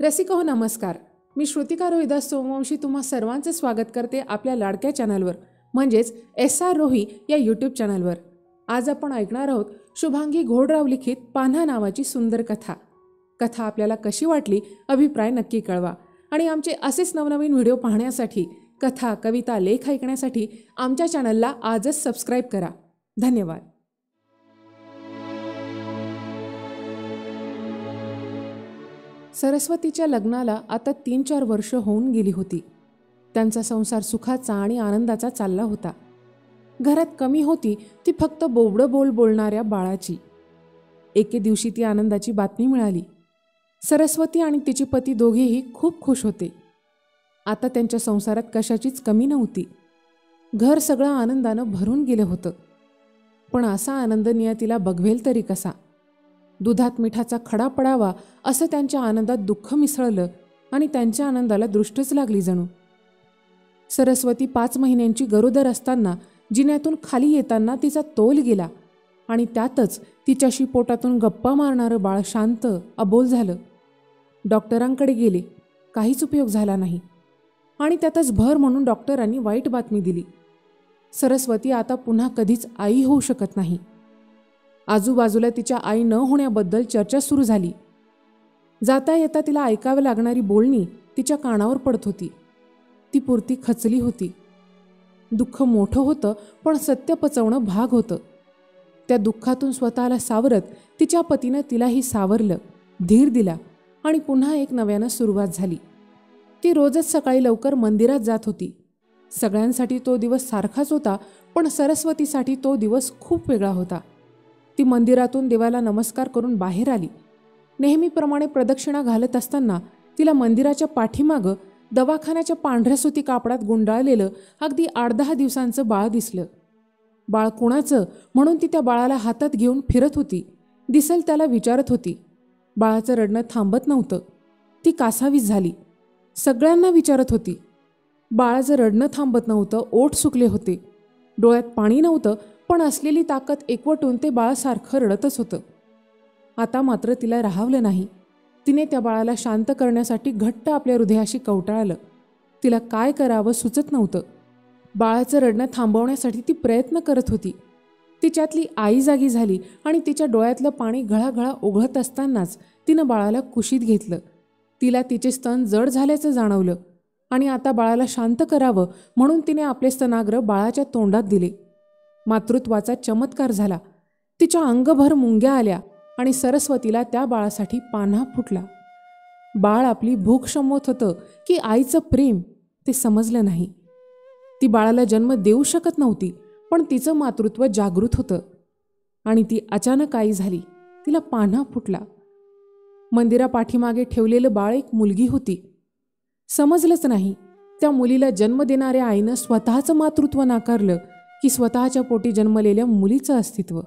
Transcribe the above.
रसिक हो नमस्कार. मी श्रुतिका रोहिदास सोमवंशी तुम्हा सर्वांचे स्वागत करते आपल्या लाडक्या चॅनलवर म्हणजेच SR रोही या यूट्यूब चॅनलवर. आज आपण ऐकणार आहोत शुभांगी घोडराव लिखित पान्हा नावाची सुंदर कथा. कथा आपल्याला कशी वाटली अभिप्राय नक्की कळवा आणि आमचे असेच नवनवीन व्हिडिओ पाहण्यासाठी, कथा, कविता, लेख ऐकण्यासाठी आमच्या चॅनलला आजच सबस्क्राईब करा. धन्यवाद. सरस्वतीच्या लग्नाला आता 3-4 वर्ष होऊन गेली होती. त्यांचा संसार सुखाचा आणि आनंदाचा चालला होता. घरात कमी होती ती फक्त बोबडं बोल बोलणाऱ्या बाळाची. एके दिवशी ती आनंदाची बातमी मिळाली. सरस्वती आणि तिचे पती दोघेही खूप खुश होते. आता त्यांच्या संसारात कशाचीच कमी नव्हती. घर सगळं आनंदानं भरून गेलं होतं. पण असा आनंद नियतीला बघवेल तरी कसा? दुधात मिठाचा खडा पडावा असं त्यांच्या आनंदात दुःख मिसळलं आणि त्यांच्या आनंदाला दृष्टच लागली जणू. सरस्वती 5 महिन्यांची गरोदर असताना जिन्यातून खाली येताना तिचा तोल गेला आणि त्यातच तिच्याशी पोटातून गप्पा मारणारं बाळ शांत अबोल झालं. डॉक्टरांकडे गेले, काहीच उपयोग झाला नाही आणि त्यातच भर म्हणून डॉक्टरांनी वाईट बातमी दिली. सरस्वती आता पुन्हा कधीच आई होऊ शकत नाही. आजूबाजूला तिच्या आई न होण्याबद्दल चर्चा सुरू झाली. जाता येता तिला ऐकावं लागणारी बोलणी तिच्या कानावर पडत होती. ती पुरती खचली होती. दुःख मोठं होतं पण सत्य पचवणं भाग होतं. त्या दुःखातून स्वतःला सावरत तिच्या पतीनं तिलाही सावरलं, धीर दिला आणि पुन्हा एक नव्यानं सुरुवात झाली. ती रोजच सकाळी लवकर मंदिरात जात होती. सगळ्यांसाठी तो दिवस सारखाच होता पण सरस्वतीसाठी तो दिवस खूप वेगळा होता. ती मंदिरातून देवाला नमस्कार करून बाहेर आली. नेहमीप्रमाणे प्रदक्षिणा घालत असताना तिला मंदिराच्या पाठीमागं दवाखान्याच्या पांढऱ्या सुती कापडात गुंडाळलेलं अगदी 8-10 दिवसांचं बाळ दिसलं. बाळ कुणाचं म्हणून ती त्या बाळाला हातात घेऊन फिरत होती. दिसेल त्याला विचारत होती. बाळाचं रडणं थांबत नव्हतं. ती कासावीस झाली. सगळ्यांना विचारत होती. बाळाचं रडणं थांबत नव्हतं. ओठ सुकले होते. डोळ्यात पाणी नव्हतं पण असलेली ताकद एकवटून ते बाळ सारखं रडतच होतं. आता मात्र तिला राहावलं नाही. तिने त्या बाळाला शांत करण्यासाठी घट्ट आपल्या हृदयाशी कवटाळलं. तिला काय करावं सुचत नव्हतं. बाळाचं रडणं थांबवण्यासाठी ती प्रयत्न करत होती. तिच्यातली आई जागी झाली आणि तिच्या डोळ्यातलं पाणी घळाघळा ओघळत असतानाच तिनं बाळाला कुशीत घेतलं. तिला तिचे स्तन जड झाल्याचं जाणवलं आणि आता बाळाला शांत करावं म्हणून तिने आपले स्तनाग्र बाळाच्या तोंडात दिले. मातृत्वाचा चमत्कार झाला. तिच्या अंगभर मुंग्या आल्या आणि सरस्वतीला त्या बाळासाठी पान्हा फुटला. बाळ आपली भूक शमवत होतं की आईचं प्रेम ते समजलं नाही. ती बाळाला जन्म देऊ शकत नव्हती पण तिचं मातृत्व जागृत होतं आणि ती अचानक आई झाली. तिला पान्हा फुटला. मंदिरापाठीमागे ठेवलेलं बाळ एक मुलगी होती. समजलंच नाही त्या मुलीला जन्म देणाऱ्या आईनं स्वतःचं मातृत्व नाकारलं की स्वतःच्या पोटी जन्मलेल्या मुलीचं अस्तित्व.